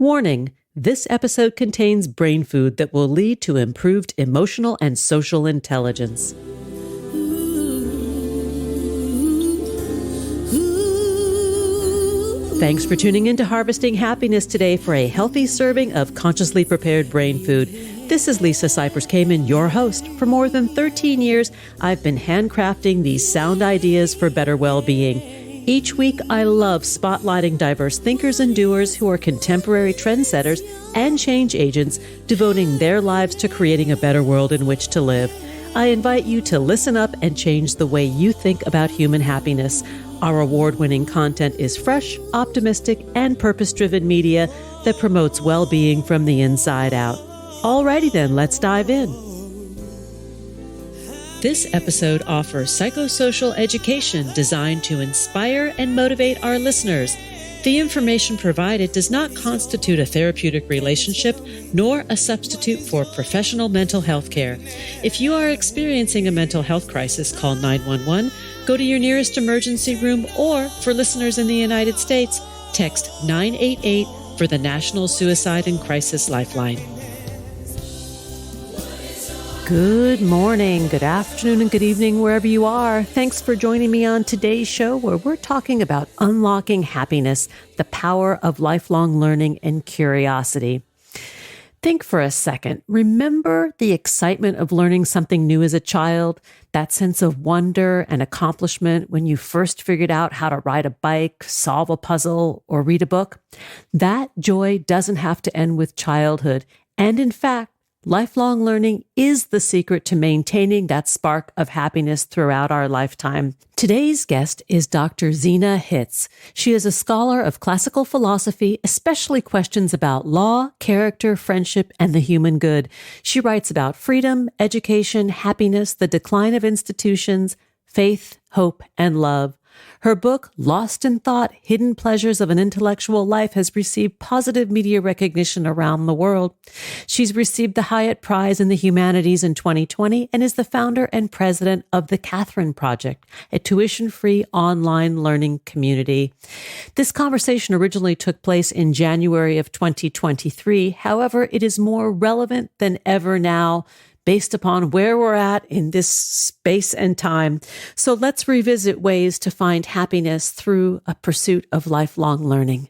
Warning, this episode contains brain food that will lead to improved emotional and social intelligence. Thanks for tuning in to Harvesting Happiness today for a healthy serving of consciously prepared brain food. This is Lisa Cypers Kamen, your host. For more than 13 years, I've been handcrafting these sound ideas for better well-being. Each week, I love spotlighting diverse thinkers and doers who are contemporary trendsetters and change agents, devoting their lives to creating a better world in which to live. I invite you to listen up and change the way you think about human happiness. Our award-winning content is fresh, optimistic, and purpose-driven media that promotes well-being from the inside out. Alrighty then, let's dive in. This episode offers psychosocial education designed to inspire and motivate our listeners. The information provided does not constitute a therapeutic relationship nor a substitute for professional mental health care. If you are experiencing a mental health crisis, call 911, go to your nearest emergency room, or for listeners in the United States, text 988 for the National Suicide and Crisis Lifeline. Good morning, good afternoon, and good evening, wherever you are. Thanks for joining me on today's show, where we're talking about unlocking happiness, the power of lifelong learning and curiosity. Think for a second. Remember the excitement of learning something new as a child? That sense of wonder and accomplishment when you first figured out how to ride a bike, solve a puzzle, or read a book? That joy doesn't have to end with childhood. And in fact, lifelong learning is the secret to maintaining that spark of happiness throughout our lifetime. Today's guest is Dr. Zena Hitz. She is a scholar of classical philosophy, especially questions about law, character, friendship, and the human good. She writes about freedom, education, happiness, the decline of institutions, faith, hope, and love. Her book, Lost in Thought, Hidden Pleasures of an Intellectual Life, has received positive media recognition around the world. She's received the Hyatt Prize in the Humanities in 2020 and is the founder and president of the Catherine Project, a tuition-free online learning community. This conversation originally took place in January of 2023. However, it is more relevant than ever now, based upon where we're at in this space and time. So let's revisit ways to find happiness through a pursuit of lifelong learning.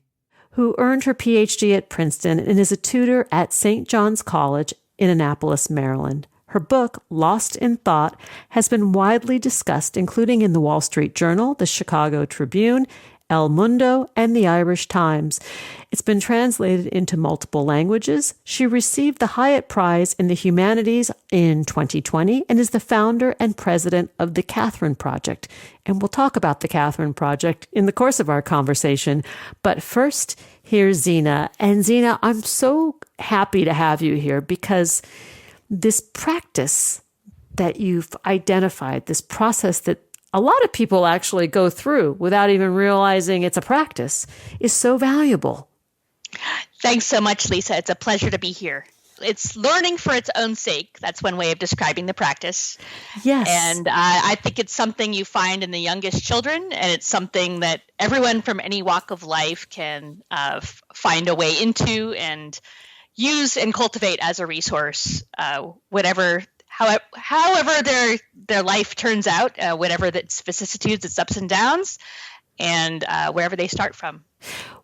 Who earned her PhD at Princeton and is a tutor at St. John's College in Annapolis, Maryland. Her book, Lost in Thought, has been widely discussed, including in the Wall Street Journal, the Chicago Tribune, El Mundo, and the Irish Times. It's been translated into multiple languages. She received the Hyatt Prize in the Humanities in 2020 and is the founder and president of the Catherine Project. And we'll talk about the Catherine Project in the course of our conversation. But first, here's Zena. And Zena, I'm so happy to have you here because this practice that you've identified, this process that a lot of people actually go through without even realizing it's a practice, is so valuable. Thanks so much, Lisa. It's a pleasure to be here. It's learning for its own sake. That's one way of describing the practice. Yes. And I think it's something you find in the youngest children, and it's something that everyone from any walk of life can find a way into and use and cultivate as a resource, however their life turns out, whatever its vicissitudes, its ups and downs, and wherever they start from.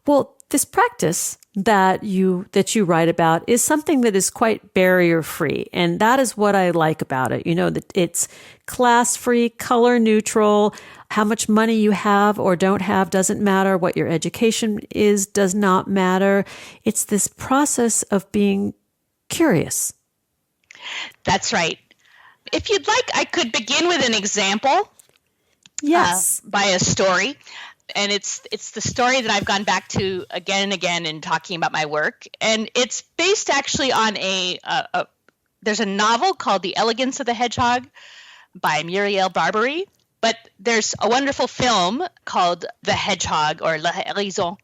Well, this practice that you write about is something that is quite barrier-free, and that is what I like about it. You know, that it's class-free, color-neutral. How much money you have or don't have doesn't matter. What your education is does not matter. It's this process of being curious. That's right. If you'd like, I could begin with an example. Yes. By a story. And it's the story that I've gone back to again and again in talking about my work. And it's based actually on there's a novel called The Elegance of the Hedgehog by Muriel Barbary. But there's a wonderful film called The Hedgehog, or La Hérisson,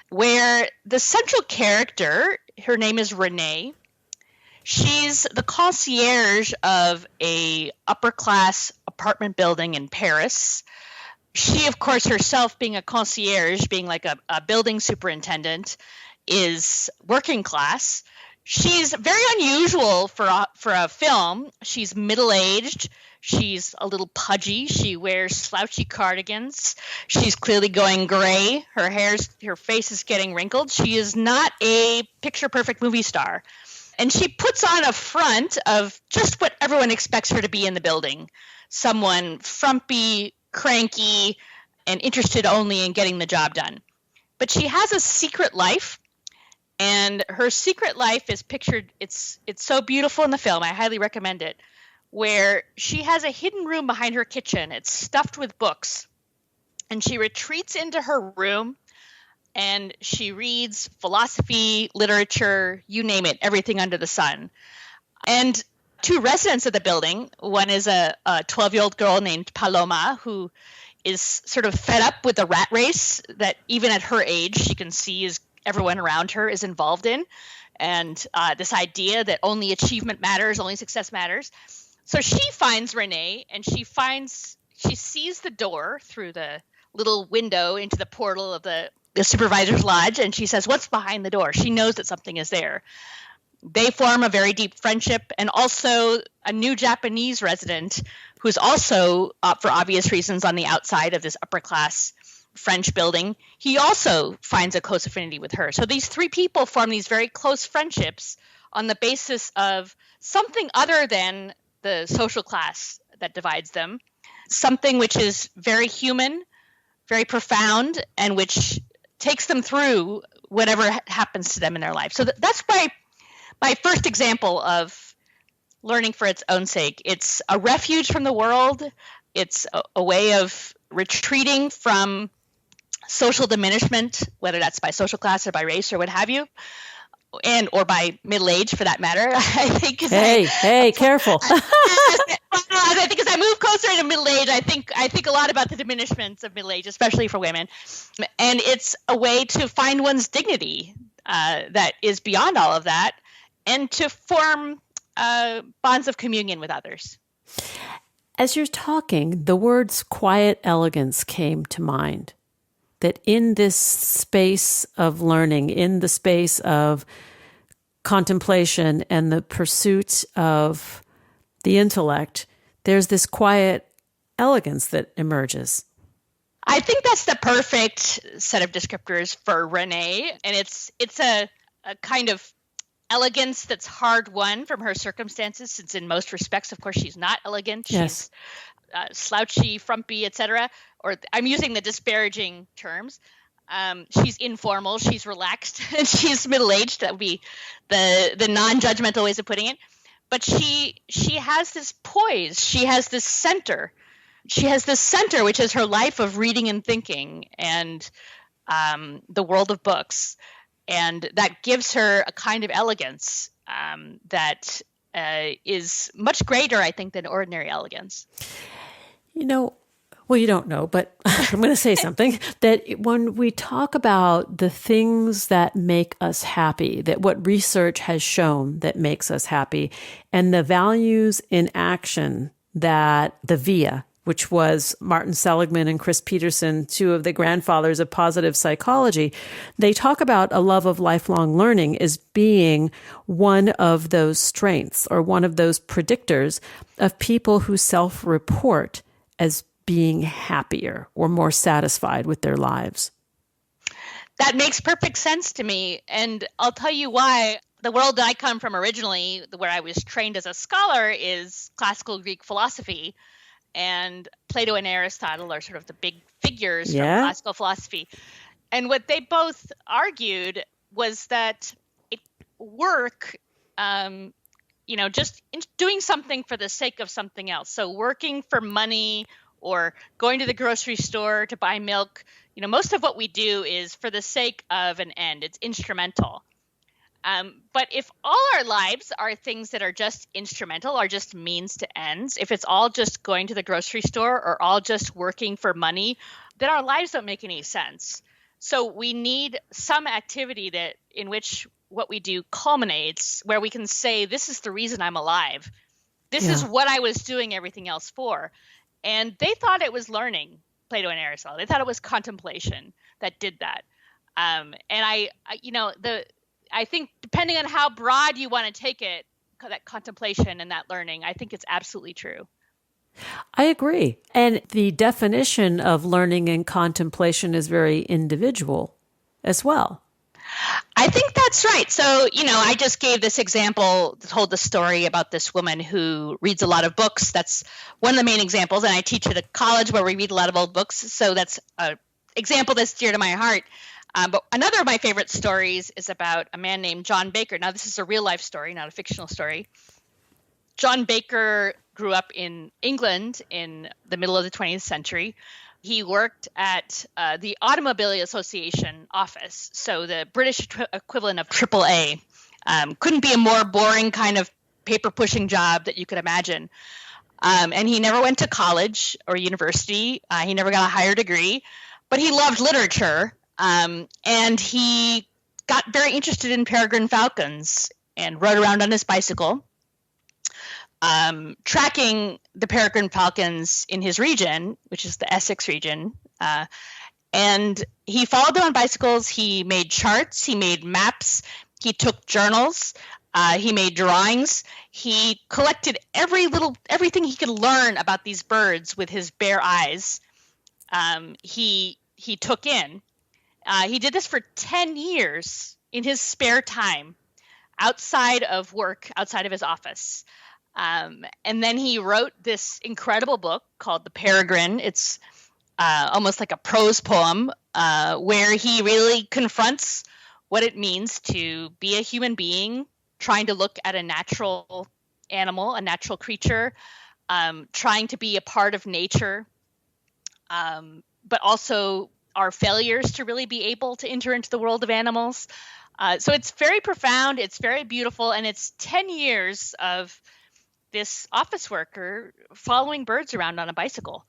where the central character, her name is Renee. She's the concierge of a upper-class apartment building in Paris. She, of course, herself being a concierge, being like a building superintendent, is working class. She's very unusual for a film. She's middle-aged. She's a little pudgy. She wears slouchy cardigans. She's clearly going gray. Her face is getting wrinkled. She is not a picture-perfect movie star. And she puts on a front of just what everyone expects her to be in the building. Someone frumpy, cranky, and interested only in getting the job done. But she has a secret life. And her secret life is pictured, it's so beautiful in the film, I highly recommend it, where she has a hidden room behind her kitchen. It's stuffed with books. And she retreats into her room and she reads philosophy, literature, you name it, everything under the sun. And two residents of the building, one is a 12-year-old girl named Paloma, who is sort of fed up with the rat race that even at her age she can see is everyone around her is involved in, and this idea that only achievement matters, only success matters. So she finds Renee, and she sees the door through the little window into the portal of the supervisor's lodge, and she says, "What's behind the door?" She knows that something is there. They form a very deep friendship, and also a new Japanese resident who's also, for obvious reasons, on the outside of this upper class French building, he also finds a close affinity with her. So these three people form these very close friendships on the basis of something other than the social class that divides them, something which is very human, very profound, and which takes them through whatever happens to them in their life. So that's my first example of learning for its own sake. It's a refuge from the world. It's a way of retreating from social diminishment, whether that's by social class or by race or what have you, or by middle age for that matter. I think. Hey, careful. I think as I move closer into middle age, I think a lot about the diminishments of middle age, especially for women, and it's a way to find one's dignity that is beyond all of that, and to form bonds of communion with others. As you're talking, the words quiet elegance came to mind. That in this space of learning, in the space of contemplation and the pursuit of the intellect, there's this quiet elegance that emerges. I think that's the perfect set of descriptors for Renee. And it's a kind of elegance that's hard won from her circumstances, since in most respects, of course, she's not elegant. Yes. She's slouchy, frumpy, etc. Or I'm using the disparaging terms. She's informal, she's relaxed, and she's middle-aged. That would be the non-judgmental ways of putting it. But she has this poise. She has this center. She has this center, which is her life of reading and thinking and the world of books. And that gives her a kind of elegance that is much greater, I think, than ordinary elegance. Well, you don't know, but I'm going to say something, that when we talk about the things that make us happy, that what research has shown that makes us happy, and the values in action that the VIA, which was Martin Seligman and Chris Peterson, two of the grandfathers of positive psychology, they talk about a love of lifelong learning as being one of those strengths or one of those predictors of people who self-report as being happier or more satisfied with their lives. That makes perfect sense to me. And I'll tell you why. The world that I come from originally, where I was trained as a scholar, is classical Greek philosophy. And Plato and Aristotle are sort of the big figures from classical philosophy. And what they both argued was that work, just doing something for the sake of something else. So working for money or going to the grocery store to buy milk, most of what we do is for the sake of an end. It's instrumental. But if all our lives are things that are just instrumental, are just means to ends, if it's all just going to the grocery store or all just working for money, then our lives don't make any sense. So we need some activity in which what we do culminates, where we can say, this is the reason I'm alive. This is what I was doing everything else for. And they thought it was learning, Plato and Aristotle. They thought it was contemplation that did that. And I think depending on how broad you want to take it, that contemplation and that learning, I think it's absolutely true. I agree. And the definition of learning and contemplation is very individual as well. I think that's right. So, I just gave this example, told the story about this woman who reads a lot of books. That's one of the main examples. And I teach at a college where we read a lot of old books. So that's an example that's dear to my heart. But another of my favorite stories is about a man named John Baker. Now, this is a real life story, not a fictional story. John Baker grew up in England in the middle of the 20th century. He worked at the Automobile Association office, so the British equivalent of AAA. Couldn't be a more boring kind of paper-pushing job that you could imagine. And he never went to college or university. He never got a higher degree, but he loved literature. And he got very interested in peregrine falcons and rode around on his bicycle, tracking the peregrine falcons in his region, which is the Essex region. And he followed them on bicycles. He made charts. He made maps. He took journals. He made drawings. He collected everything he could learn about these birds with his bare eyes. He took in. He did this for 10 years in his spare time, outside of work, outside of his office. And then he wrote this incredible book called The Peregrine. It's almost like a prose poem where he really confronts what it means to be a human being, trying to look at a natural animal, a natural creature, trying to be a part of nature, but also our failures to really be able to enter into the world of animals. So it's very profound, it's very beautiful, and it's 10 years of this office worker following birds around on a bicycle.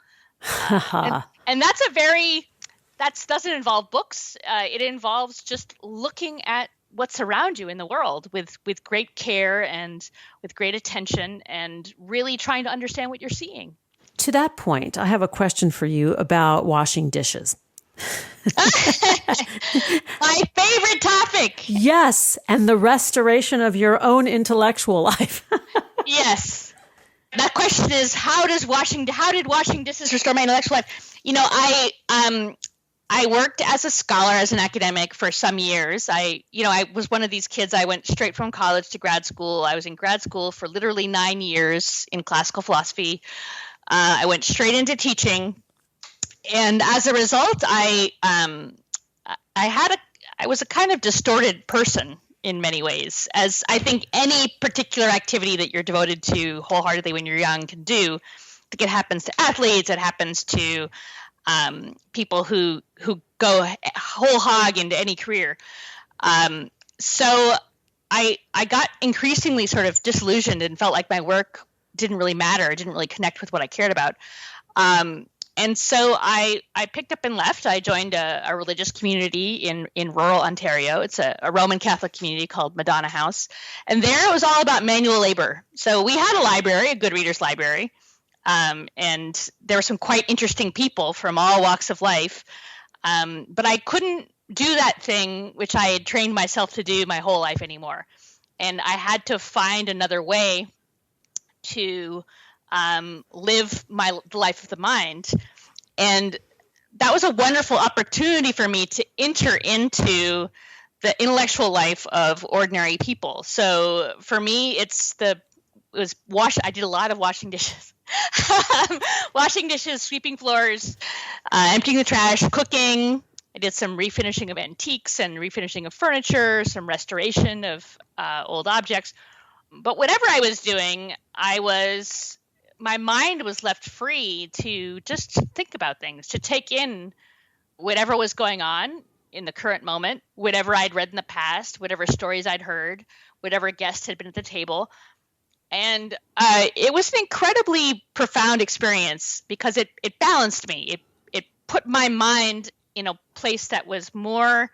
And that doesn't involve books. It involves just looking at what's around you in the world with great care and with great attention and really trying to understand what you're seeing. To that point, I have a question for you about washing dishes. My favorite topic. Yes, and the restoration of your own intellectual life. Yes. That question is, how did washing dishes restore my intellectual life? I worked as a scholar, as an academic for some years. I was one of these kids. I went straight from college to grad school. I was in grad school for literally 9 years in classical philosophy. I went straight into teaching. And as a result, I was a kind of distorted person in many ways, as I think any particular activity that you're devoted to wholeheartedly when you're young can do. I think it happens to athletes. It happens to people who go whole hog into any career. So I got increasingly sort of disillusioned and felt like my work didn't really matter. It didn't really connect with what I cared about. And so I picked up and left. I joined a religious community in rural Ontario. It's a Roman Catholic community called Madonna House. And there it was all about manual labor. So we had a library, a good reader's library. And there were some quite interesting people from all walks of life. But I couldn't do that thing which I had trained myself to do my whole life anymore. And I had to find another way to live the life of the mind. And that was a wonderful opportunity for me to enter into the intellectual life of ordinary people. So for me, I did a lot of washing dishes. Washing dishes, sweeping floors, emptying the trash, cooking. I did some refinishing of antiques and refinishing of furniture, some restoration of old objects. But whatever I was doing, my mind was left free to just think about things, to take in whatever was going on in the current moment, whatever I'd read in the past, whatever stories I'd heard, whatever guests had been at the table. And it was an incredibly profound experience because it balanced me. It put my mind in a place that was more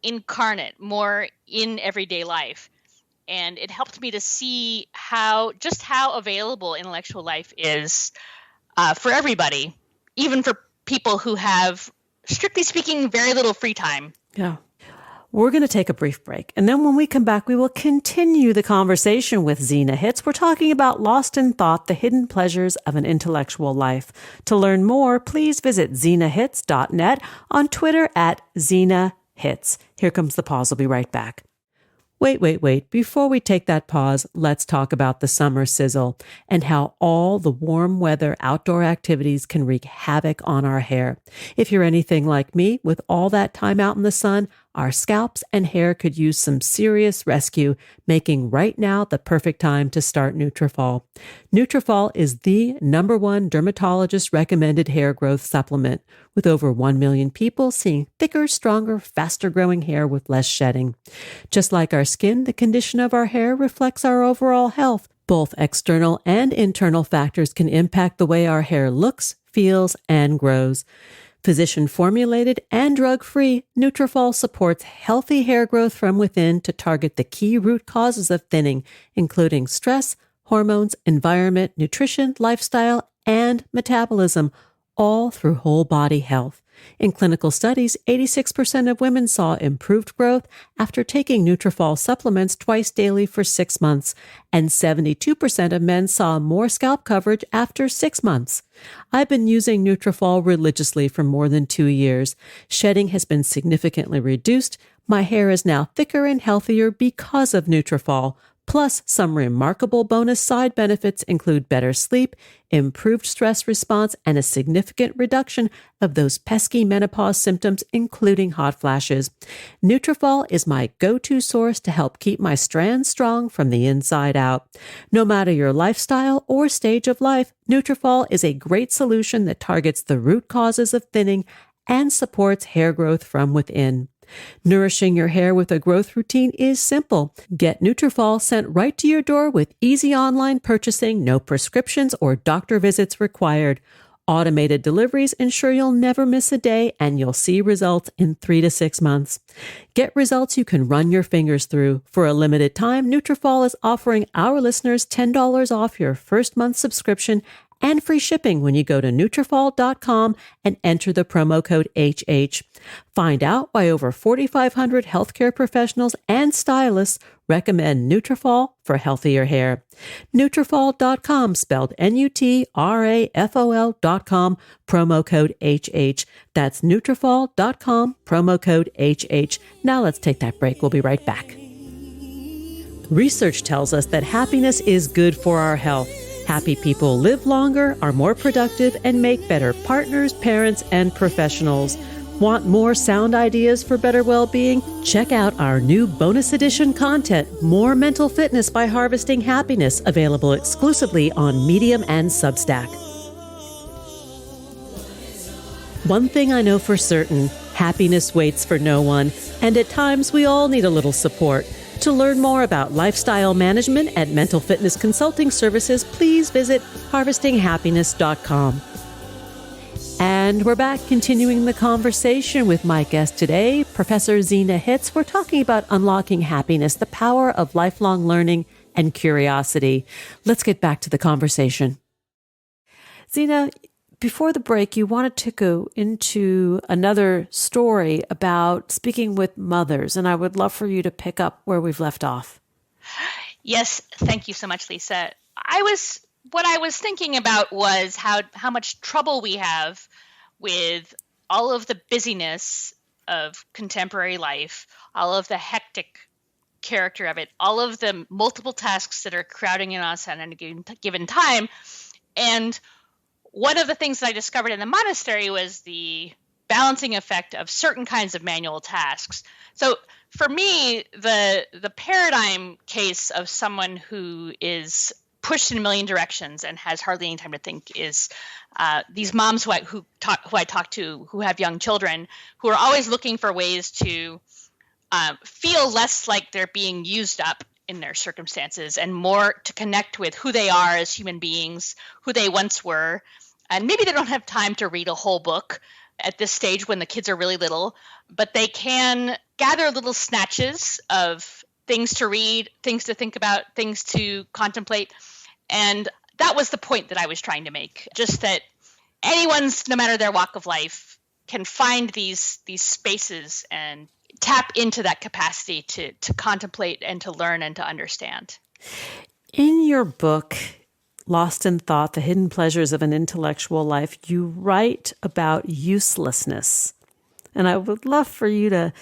incarnate, more in everyday life. And it helped me to see how available intellectual life is for everybody, even for people who have, strictly speaking, very little free time. Yeah. We're going to take a brief break. And then when we come back, we will continue the conversation with Zena Hitz. We're talking about Lost in Thought, the hidden pleasures of an intellectual life. To learn more, please visit zenahitz.net, on Twitter at Zena Hitz. Here comes the pause. We'll be right back. Wait. Before we take that pause, let's talk about the summer sizzle and how all the warm weather outdoor activities can wreak havoc on our hair. If you're anything like me, with all that time out in the sun, our scalps and hair could use some serious rescue, making right now the perfect time to start Nutrafol. Nutrafol is the #1 dermatologist recommended hair growth supplement, with over 1 million people seeing thicker, stronger, faster growing hair with less shedding. Just like our skin, the condition of our hair reflects our overall health. Both external and internal factors can impact the way our hair looks, feels, and grows. Physician-formulated and drug-free, Nutrafol supports healthy hair growth from within to target the key root causes of thinning, including stress, hormones, environment, nutrition, lifestyle, and metabolism, all through whole body health. In clinical studies, 86% of women saw improved growth after taking Nutrafol supplements twice daily for 6 months, and 72% of men saw more scalp coverage after 6 months. I've been using Nutrafol religiously for more than 2 years. Shedding has been significantly reduced. My hair is now thicker and healthier because of Nutrafol. Plus, some remarkable bonus side benefits include better sleep, improved stress response, and a significant reduction of those pesky menopause symptoms, including hot flashes. Nutrafol is my go-to source to help keep my strands strong from the inside out. No matter your lifestyle or stage of life, Nutrafol is a great solution that targets the root causes of thinning and supports hair growth from within. Nourishing your hair with a growth routine is simple. Get Nutrafol sent right to your door with easy online purchasing, no prescriptions or doctor visits required. Automated deliveries ensure you'll never miss a day, and you'll see results in 3 to 6 months. Get results you can run your fingers through. For a limited time, Nutrafol is offering our listeners $10 off your first month subscription and free shipping when you go to Nutrafol.com and enter the promo code HH. Find out why over 4,500 healthcare professionals and stylists recommend Nutrafol for healthier hair. Nutrafol.com, spelled Nutrafol.com, promo code HH. That's Nutrafol.com, promo code HH. Now let's take that break. We'll be right back. Research tells us that happiness is good for our health. Happy people live longer, are more productive, and make better partners, parents, and professionals. Want more sound ideas for better well-being? Check out our new bonus edition content, More Mental Fitness by Harvesting Happiness, available exclusively on Medium and Substack. One thing I know for certain, happiness waits for no one, and at times we all need a little support. To learn more about lifestyle management and mental fitness consulting services, please visit harvestinghappiness.com. And we're back continuing the conversation with my guest today, Professor Zena Hitz. We're talking about unlocking happiness, the power of lifelong learning and curiosity. Let's get back to the conversation. Zena, before the break, you wanted to go into another story about speaking with mothers, and I would love for you to pick up where we've left off. Yes, thank you so much, Lisa. What I was thinking about was how much trouble we have with all of the busyness of contemporary life, all of the hectic character of it, all of the multiple tasks that are crowding in us at any given time. And one of the things that I discovered in the monastery was the balancing effect of certain kinds of manual tasks. So for me, the paradigm case of someone who is pushed in a million directions and has hardly any time to think is these moms who I talk to who have young children, who are always looking for ways to feel less like they're being used up in their circumstances and more to connect with who they are as human beings, who they once were. And maybe they don't have time to read a whole book at this stage when the kids are really little, but they can gather little snatches of things to read, things to think about, things to contemplate. And that was the point that I was trying to make, just that anyone's, no matter their walk of life, can find these spaces and tap into that capacity to contemplate and to learn and to understand. In your book, Lost in Thought, The Hidden Pleasures of an Intellectual Life, you write about uselessness. And I would love for you to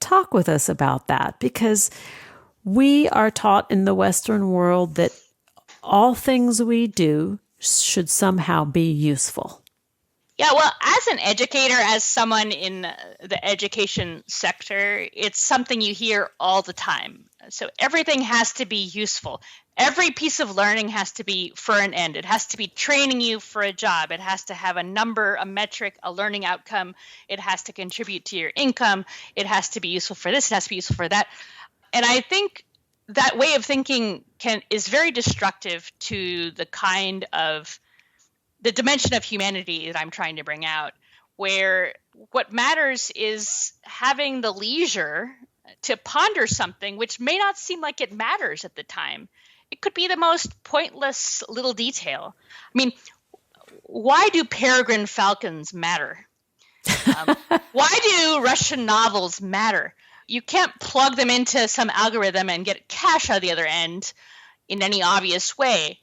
talk with us about that, because we are taught in the Western world that all things we do should somehow be useful. Yeah, well, as an educator, as someone in the education sector, it's something you hear all the time. So everything has to be useful. Every piece of learning has to be for an end. It has to be training you for a job. It has to have a number, a metric, a learning outcome. It has to contribute to your income. It has to be useful for this. It has to be useful for that. And I think that way of thinking is very destructive to the dimension of humanity that I'm trying to bring out, where what matters is having the leisure to ponder something which may not seem like it matters at the time. It could be the most pointless little detail. I mean, why do peregrine falcons matter? Why do Russian novels matter? You can't plug them into some algorithm and get cash out the other end in any obvious way.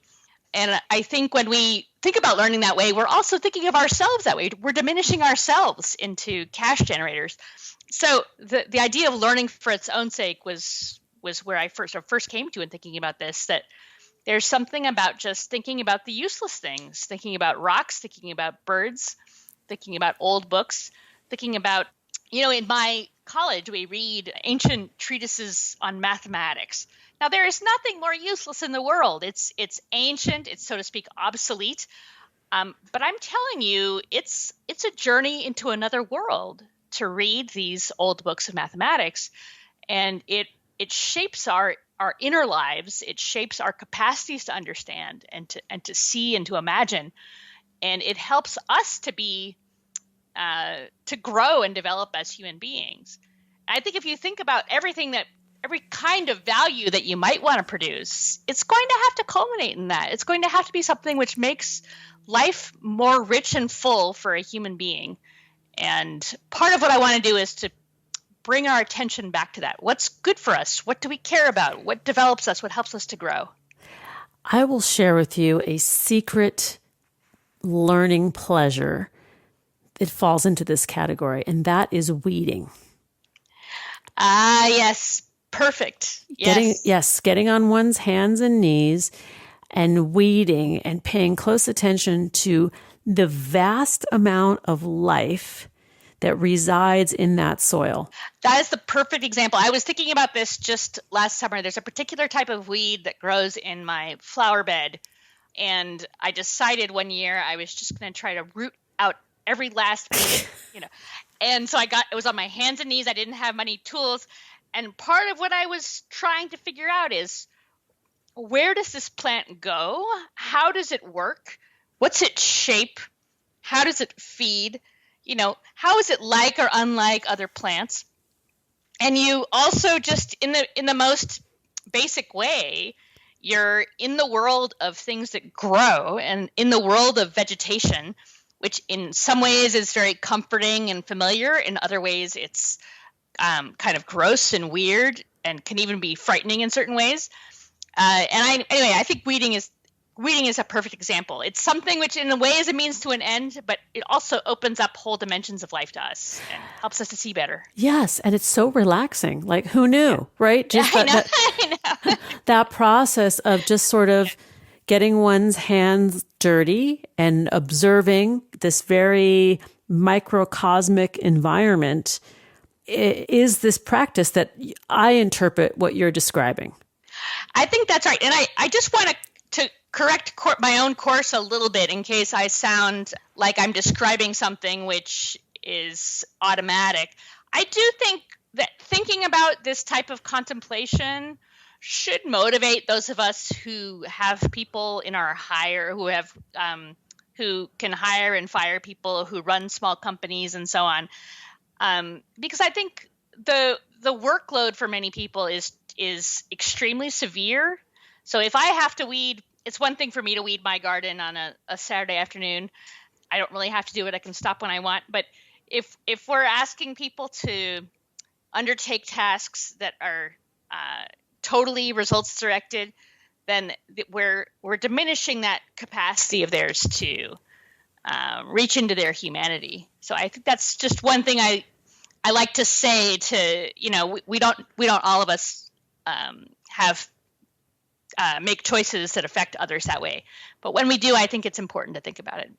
And I think when we think about learning that way, we're also thinking of ourselves that way. We're diminishing ourselves into cash generators. So the idea of learning for its own sake was where I first came to in thinking about this, that there's something about just thinking about the useless things, thinking about rocks, thinking about birds, thinking about old books, thinking about, in my college, we read ancient treatises on mathematics. Now, there is nothing more useless in the world. It's ancient, it's, so to speak, obsolete. But I'm telling you, it's a journey into another world to read these old books of mathematics. And it shapes our inner lives. It shapes our capacities to understand and to see and to imagine. And it helps us to grow and develop as human beings. I think if you think about every kind of value that you might want to produce, it's going to have to culminate in that. It's going to have to be something which makes life more rich and full for a human being. And part of what I want to do is to bring our attention back to that. What's good for us? What do we care about? What develops us? What helps us to grow? I will share with you a secret learning pleasure. It falls into this category, and that is weeding. Yes. Perfect. Yes. Getting on one's hands and knees and weeding and paying close attention to the vast amount of life that resides in that soil. That is the perfect example. I was thinking about this just last summer. There's a particular type of weed that grows in my flower bed, and I decided one year I was just going to try to root out every last weed, And so it was on my hands and knees. I didn't have many tools. And part of what I was trying to figure out is, where does this plant go? How does it work? What's its shape? How does it feed? How is it like or unlike other plants? And you also just in the most basic way, you're in the world of things that grow and in the world of vegetation, which in some ways is very comforting and familiar. In other ways, it's kind of gross and weird and can even be frightening in certain ways. I think weeding is a perfect example. It's something which in a way is a means to an end, but it also opens up whole dimensions of life to us and helps us to see better. Yes, and it's so relaxing. Like, who knew, right? Just I know. That process of just sort of getting one's hands dirty and observing this very microcosmic environment is this practice that I interpret what you're describing. I think that's right. And I just want to correct my own course a little bit in case I sound like I'm describing something which is automatic. I do think that thinking about this type of contemplation should motivate those of us who have people in our hire, who can hire and fire people, who run small companies and so on. Because I think the workload for many people is extremely severe. So if I have to weed, it's one thing for me to weed my garden on a Saturday afternoon. I don't really have to do it. I can stop when I want. But if we're asking people to undertake tasks that are totally results directed, then we're diminishing that capacity of theirs to reach into their humanity. So I think that's just one thing I like to say to, we don't all of us have make choices that affect others that way. But when we do, I think it's important to think about it.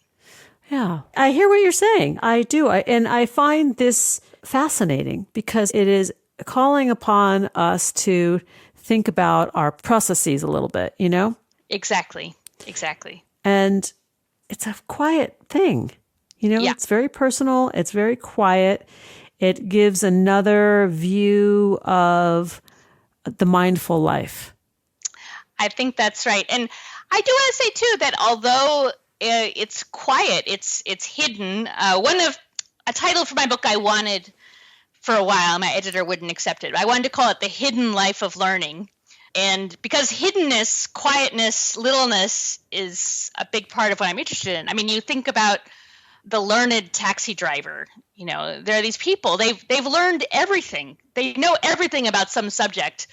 Yeah, I hear what you're saying. I do. And I find this fascinating because it is calling upon us to think about our processes a little bit, Exactly. And it's a quiet thing, Yeah. It's very personal. It's very quiet. It gives another view of the mindful life. I think that's right. And I do want to say too that although it's quiet, it's hidden. A title for my book I wanted for a while, my editor wouldn't accept it. I wanted to call it The Hidden Life of Learning. And because hiddenness, quietness, littleness is a big part of what I'm interested in. I mean, you think about the learned taxi driver. There are these people, they've learned everything. They know everything about some subject,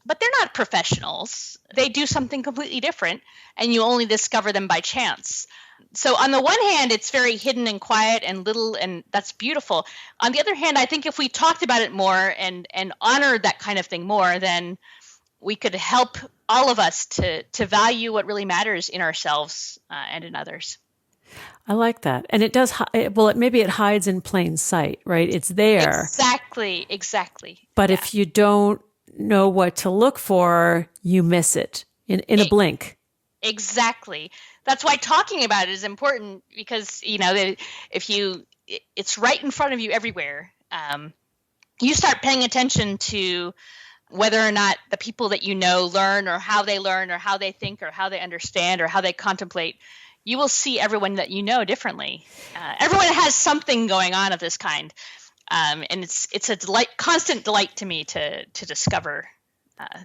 but they're not professionals. They do something completely different, and you only discover them by chance. So on the one hand, it's very hidden and quiet and little, and that's beautiful. On the other hand, I think if we talked about it more and honored that kind of thing more, then we could help all of us to value what really matters in ourselves and in others. I like that. And it does, maybe it hides in plain sight, right? It's there. Exactly. But if you don't know what to look for, you miss it in a blink. Exactly. That's why talking about it is important, because it's right in front of you everywhere. You start paying attention to whether or not the people that learn, or how they think, or how they understand, or how they contemplate. You will see everyone that differently. Everyone has something going on of this kind. And it's a constant delight to me to discover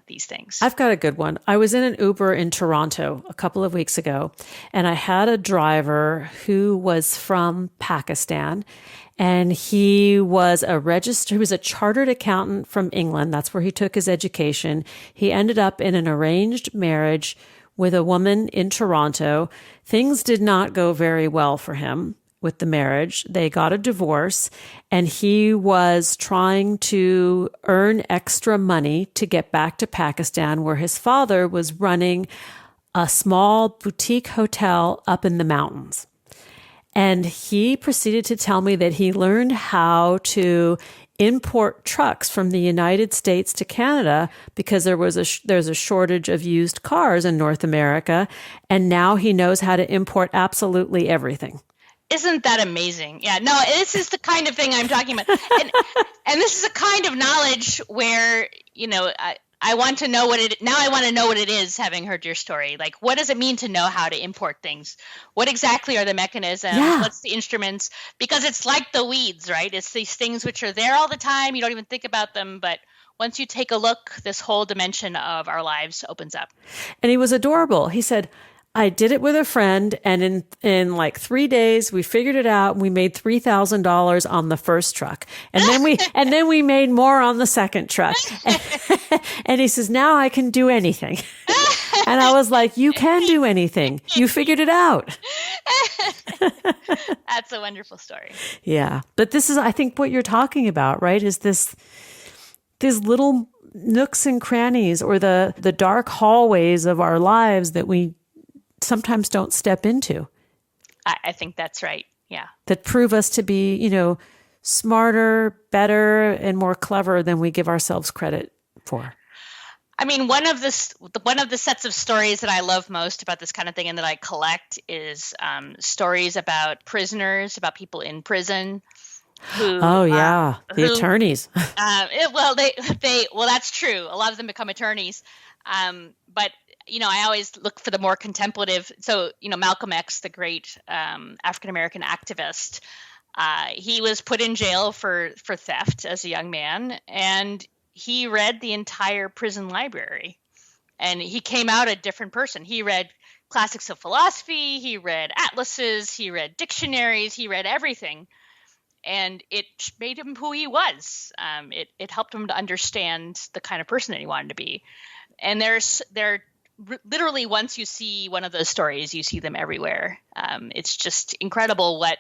these things. I've got a good one. I was in an Uber in Toronto a couple of weeks ago, and I had a driver who was from Pakistan, and he was a chartered accountant from England. That's where he took his education. He ended up in an arranged marriage with a woman in Toronto. Things did not go very well for him with the marriage. They got a divorce, and he was trying to earn extra money to get back to Pakistan, where his father was running a small boutique hotel up in the mountains. And he proceeded to tell me that he learned how to import trucks from the United States to Canada because there's a shortage of used cars in North America, and now he knows how to import absolutely everything. Isn't that amazing? Yeah, no, this is the kind of thing I'm talking about. And this is a kind of knowledge where, I want to know I want to know what it is, having heard your story. Like, what does it mean to know how to import things? What exactly are the mechanisms? Yeah. What's the instruments? Because it's like the weeds, right? It's these things which are there all the time. You don't even think about them, but once you take a look, this whole dimension of our lives opens up. And he was adorable. He said, I did it with a friend, and in like 3 days, we figured it out, and we made $3,000 on the first truck. And then we made more on the second truck. And he says, now I can do anything. And I was like, you can do anything. You figured it out. That's a wonderful story. Yeah. But this is, I think, what you're talking about, right? Is these little nooks and crannies, or the dark hallways of our lives that we sometimes don't step into. I think that's right. Yeah. That prove us to be, smarter, better, and more clever than we give ourselves credit for. I mean, one of the sets of stories that I love most about this kind of thing and that I collect is stories about prisoners, about people in prison. The attorneys. That's true. A lot of them become attorneys. But I always look for the more contemplative. So, Malcolm X, the great African-American activist, he was put in jail for theft as a young man, and he read the entire prison library, and he came out a different person. He read classics of philosophy, he read atlases, he read dictionaries, he read everything. and it made him who he was. It helped him to understand the kind of person that he wanted to be. And literally, once you see one of those stories, you see them everywhere. It's just incredible what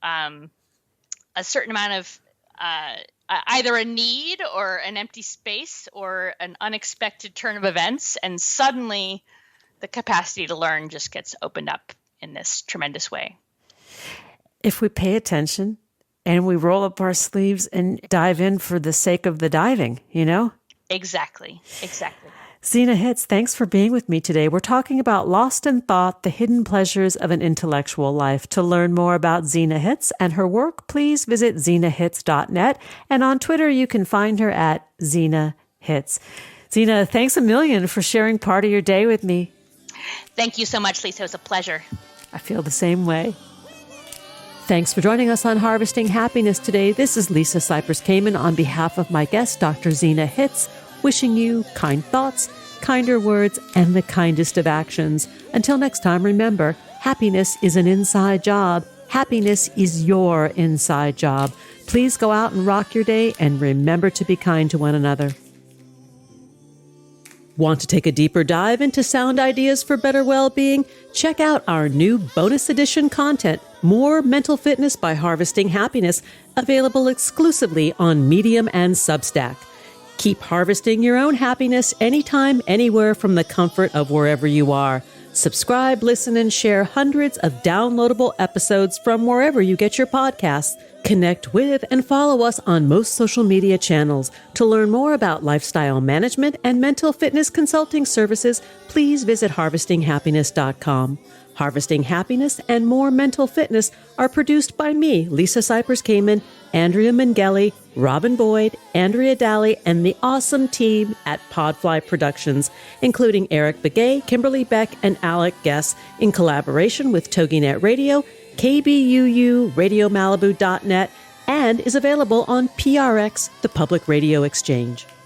a certain amount of either a need or an empty space or an unexpected turn of events, and suddenly the capacity to learn just gets opened up in this tremendous way. If we pay attention and we roll up our sleeves and dive in for the sake of the diving, Exactly. Zena Hitz, thanks for being with me today. We're talking about Lost in Thought, the hidden pleasures of an intellectual life. To learn more about Zena Hitz and her work, please visit zenahitz.net. And on Twitter, you can find her at Zena Hitz. Zena, thanks a million for sharing part of your day with me. Thank you so much, Lisa. It was a pleasure. I feel the same way. Thanks for joining us on Harvesting Happiness today. This is Lisa Cypers Kamen on behalf of my guest, Dr. Zena Hitz, wishing you kind thoughts, kinder words, and the kindest of actions. Until next time, remember, happiness is an inside job. Happiness is your inside job. Please go out and rock your day, and remember to be kind to one another. Want to take a deeper dive into sound ideas for better well-being? Check out our new bonus edition content, More Mental Fitness by Harvesting Happiness, available exclusively on Medium and Substack. Keep harvesting your own happiness anytime, anywhere from the comfort of wherever you are. Subscribe, listen, and share hundreds of downloadable episodes from wherever you get your podcasts. Connect with and follow us on most social media channels. To learn more about lifestyle management and mental fitness consulting services, please visit harvestinghappiness.com. Harvesting Happiness and More Mental Fitness are produced by me, Lisa Cypers Kamen, Andrea Mengele, Robin Boyd, Andrea Daly, and the awesome team at Podfly Productions, including Eric Begay, Kimberly Beck, and Alec Guess, in collaboration with TogiNet Radio, KBUU, RadioMalibu.net, and is available on PRX, the Public Radio Exchange.